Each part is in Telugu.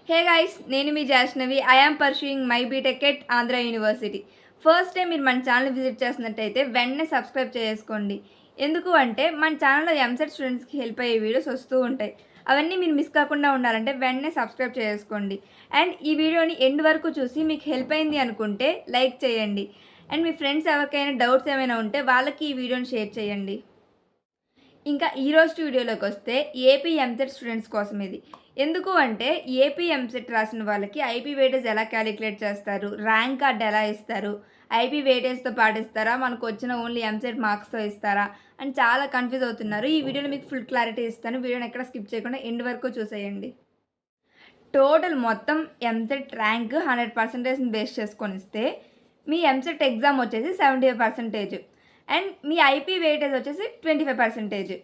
హే గైస్, నేను మీ Jashnavi. I am pursuing my BTech at Andhra university. First time మీరు మన ఛానల్ విజిట్ చేస్తున్నట్టయితే వెంటనే సబ్స్క్రైబ్ చేసుకోండి. ఎందుకు అంటే మన ఛానల్లో ఎంసెట్ స్టూడెంట్స్కి హెల్ప్ అయ్యే వీడియోస్ వస్తూ ఉంటాయి. అవన్నీ మీరు మిస్ కాకుండా ఉండాలంటే వెంటనే సబ్స్క్రైబ్ చేసుకోండి. అండ్ ఈ వీడియోని ఎండ్ వరకు చూసి మీకు హెల్ప్ అయింది అనుకుంటే లైక్ చేయండి. అండ్ మీ ఫ్రెండ్స్ ఎవరికైనా డౌట్స్ ఏమైనా ఉంటే వాళ్ళకి ఈ వీడియోని షేర్ చేయండి. ఇంకా ఈరోజు వీడియోలోకి వస్తే ఏపీ ఎంసెట్ స్టూడెంట్స్ కోసం ఇది. ఎందుకు అంటే ఏపీ ఎంసెట్ రాసిన వాళ్ళకి ఐపీ వెయిటేజ్ ఎలా క్యాలిక్యులేట్ చేస్తారు, ర్యాంక్ కార్డ్ ఎలా ఇస్తారు, ఐపీ వెయిటేజ్తో పాటిస్తారా, మనకు వచ్చిన ఓన్లీ ఎంసెట్ మార్క్స్తో ఇస్తారా అని చాలా కన్ఫ్యూజ్ అవుతున్నారు. ఈ వీడియోలో మీకు ఫుల్ క్లారిటీ ఇస్తాను. వీడియోని ఎక్కడ స్కిప్ చేయకుండా ఎండ్ వరకు చూసేయండి. టోటల్ మొత్తం ఎంసెట్ ర్యాంక్ 100% బేస్ చేసుకొని ఇస్తే మీ ఎంసెట్ ఎగ్జామ్ వచ్చేసి 75%. అండ్ మీ ఐపీ వెయిటేజ్ వచ్చేసి 25%.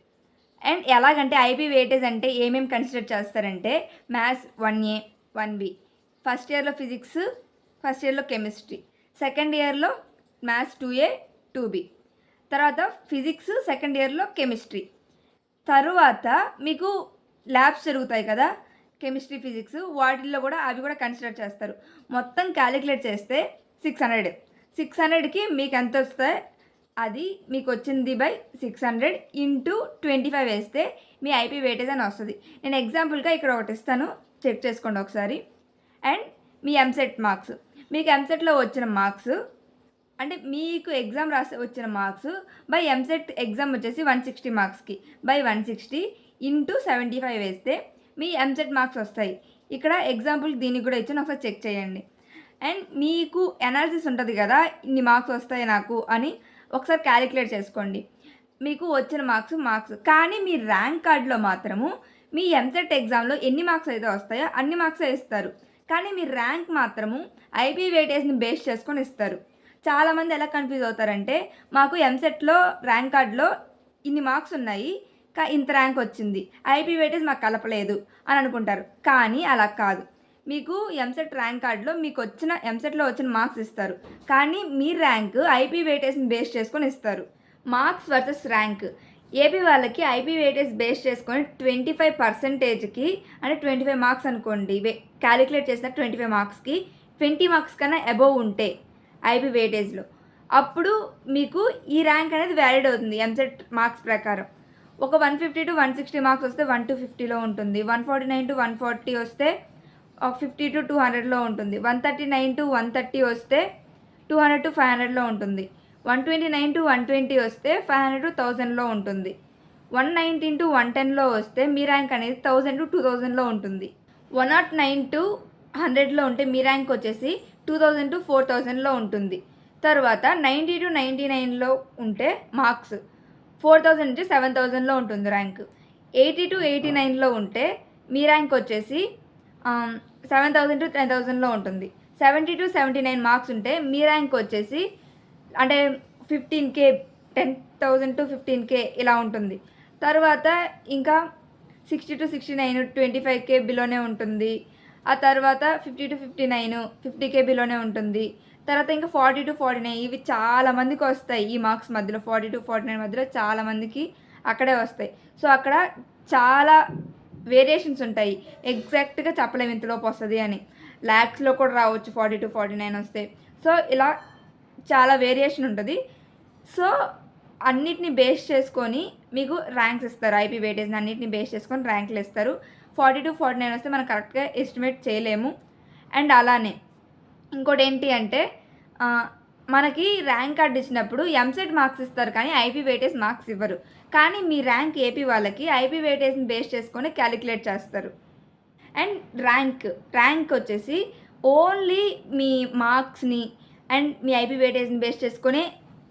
అండ్ ఎలాగంటే ఐపీ వెయిటేజ్ అంటే ఏమేమి కన్సిడర్ చేస్తారంటే మ్యాథ్స్ 1A 1B, ఫస్ట్ ఇయర్లో ఫిజిక్స్, ఫస్ట్ ఇయర్లో కెమిస్ట్రీ, సెకండ్ ఇయర్లో మ్యాథ్స్ 2A 2B, తర్వాత ఫిజిక్స్ సెకండ్ ఇయర్లో కెమిస్ట్రీ. తరువాత మీకు ల్యాబ్స్ జరుగుతాయి కదా, కెమిస్ట్రీ ఫిజిక్స్, వాటిల్లో కూడా అవి కూడా కన్సిడర్ చేస్తారు. మొత్తం క్యాలిక్యులేట్ చేస్తే 600కి మీకు ఎంత వస్తాయి, అది మీకు వచ్చింది బై 600 ఇంటూ 25 వేస్తే మీ ఐపీ వెయిటేజ్ అని వస్తుంది. నేను ఎగ్జాంపుల్గా ఇక్కడ ఒకటి ఇస్తాను, చెక్ చేసుకోండి ఒకసారి. అండ్ మీ ఎంసెట్ మార్క్స్, మీకు ఎంసెట్లో వచ్చిన మార్క్స్ అంటే మీకు ఎగ్జామ్ రాసి వచ్చిన మార్క్స్ బై ఎంసెట్ ఎగ్జామ్ వచ్చేసి 160 మార్క్స్కి బై 160 ఇంటూ 75 వేస్తే మీ ఎంసెట్ మార్క్స్ వస్తాయి. ఇక్కడ ఎగ్జాంపుల్ దీనికి కూడా ఇచ్చాను, ఒకసారి చెక్ చేయండి. అండ్ మీకు అనాలిసిస్ ఉంటుంది కదా, ఇన్ని మార్క్స్ వస్తాయి నాకు అని ఒకసారి క్యాలిక్యులేట్ చేసుకోండి. మీకు వచ్చిన మార్క్స్ కానీ మీ ర్యాంక్ కార్డులో మాత్రము మీ ఎంసెట్ ఎగ్జామ్లో ఎన్ని మార్క్స్ అయితే వస్తాయో అన్ని మార్క్సే ఇస్తారు. కానీ మీ ర్యాంక్ మాత్రము ఐపీ వెయిటేజ్ని బేస్ చేసుకొని ఇస్తారు. చాలామంది ఎలా కన్ఫ్యూజ్ అవుతారంటే మాకు ఎంసెట్లో ర్యాంక్ కార్డులో ఇన్ని మార్క్స్ ఉన్నాయి, ఇంత ర్యాంక్ వచ్చింది, ఐపీ వెయిటేజ్ మాకు కలపలేదు అని అనుకుంటారు. కానీ అలా కాదు. మీకు ఎంసెట్ ర్యాంక్ కార్డులో మీకు వచ్చిన ఎంసెట్లో వచ్చిన మార్క్స్ ఇస్తారు, కానీ మీ ర్యాంక్ ఐపీ వెయిటేజ్ని బేస్ చేసుకొని ఇస్తారు. మార్క్స్ వర్సెస్ ర్యాంక్, ఏపీ వాళ్ళకి ఐపీ వెయిటేజ్ బేస్ చేసుకొని 25%కి అంటే 25 మార్క్స్ అనుకోండి, క్యాలిక్యులేట్ చేసిన 25 మార్క్స్కి 20 మార్క్స్ కన్నా అబోవ్ ఉంటే ఐపీ వెయిటేజ్లో అప్పుడు మీకు ఈ ర్యాంక్ అనేది వ్యాలిడ్ అవుతుంది ఎంసెట్ మార్క్స్ ప్రకారం. ఒక 150 to 160 మార్క్స్ వస్తే 1 to 50లో ఉంటుంది, 149 to 140 వస్తే 50 to 200లో ఉంటుంది, 139 to 130 వస్తే 200 to 500లో ఉంటుంది, 129 to 120 వస్తే 500 to 1000లో ఉంటుంది, 119 to 110లో వస్తే మీ ర్యాంక్ అనేది 1000 to 2000లో ఉంటుంది, 109 to 100లో ఉంటే మీ ర్యాంక్ వచ్చేసి 2000 to 4000లో ఉంటుంది. తర్వాత 90 to 99లో ఉంటే మార్క్స్ 4000 నుంచి 7000లో ఉంటుంది ర్యాంక్. 80 to 89లో ఉంటే మీ ర్యాంక్ వచ్చేసి 7000 to 10,000లో ఉంటుంది. 70 to 79 మార్క్స్ ఉంటే మీ ర్యాంక్ వచ్చేసి అంటే 15K, 10,000 to 15K ఇలా ఉంటుంది. తర్వాత ఇంకా 60 to 69 25K బిలోనే ఉంటుంది. ఆ తర్వాత 50 to 59 50K బిలోనే ఉంటుంది. తర్వాత ఇంకా 40 to 49 ఇవి చాలామందికి వస్తాయి. ఈ మార్క్స్ మధ్యలో 40 to 49 మధ్యలో చాలామందికి అక్కడే వస్తాయి. సో అక్కడ చాలా వేరియేషన్స్ ఉంటాయి, ఎగ్జాక్ట్గా చెప్పలేము ఇంతలోపు వస్తుంది అని. ల్యాక్స్లో కూడా రావచ్చు 40 to 49 వస్తే. సో ఇలా చాలా వేరియేషన్ ఉంటుంది. సో అన్నిటిని బేస్ చేసుకొని మీకు ర్యాంక్స్ ఇస్తారు, ఐపీ వెయిటేజ్ని అన్నిటిని బేస్ చేసుకొని ర్యాంకులు ఇస్తారు. 40 to 49 వస్తే మనం కరెక్ట్గా ఎస్టిమేట్ చేయలేము. అండ్ అలానే ఇంకోటి ఏంటి అంటే మనకి ర్యాంక్ కార్డ్ ఇచ్చినప్పుడు ఎంసెట్ మార్క్స్ ఇస్తారు కానీ ఐపీ వెయిటేజ్ మార్క్స్ ఇవ్వరు. కానీ మీ ర్యాంక్ ఏపీ వాళ్ళకి ఐపీ వెయిటేజ్ని బేస్ చేసుకొని క్యాలిక్యులేట్ చేస్తారు. అండ్ ర్యాంక్ వచ్చేసి ఓన్లీ మీ మార్క్స్ని అండ్ మీ ఐపీ వెయిటేజ్ని బేస్ చేసుకొని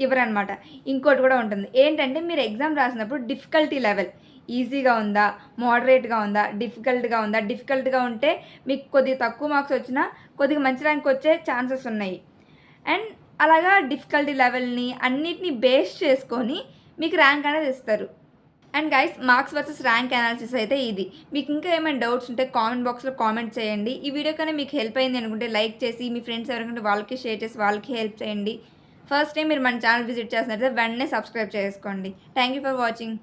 ఇవ్వరనమాట. ఇంకోటి కూడా ఉంటుంది ఏంటంటే మీరు ఎగ్జామ్ రాసినప్పుడు డిఫికల్టీ లెవెల్ ఈజీగా ఉందా, మోడరేట్గా ఉందా, డిఫికల్ట్గా ఉంటే మీకు కొద్దిగా తక్కువ మార్క్స్ వచ్చినా కొద్దిగా మంచి ర్యాంక్ వచ్చే ఛాన్సెస్ ఉన్నాయి. అండ్ అలాగా డిఫికల్టీ లెవెల్ని అన్నిటిని బేస్ చేసుకొని మీకు ర్యాంక్ అనేది ఇస్తారు. And guys, marks versus rank analysis అయితే ఇది. మీకు ఇంకా ఏమైనా డౌట్స్ ఉంటే కామెంట్ బాక్స్లో కామెంట్ చేయండి. ఈ వీడియో కన్నా మీకు హెల్ప్ అయింది అనుకుంటే లైక్ చేసి మీ ఫ్రెండ్స్ ఎవరికంటే వాళ్ళకి షేర్ చేసి వాళ్ళకి హెల్ప్ చేయండి. ఫస్ట్ టైం మీరు మన ఛానల్ విజిట్ చేసినట్లయితే వెంటనే సబ్స్క్రైబ్ చేసుకోండి. Thank you for watching.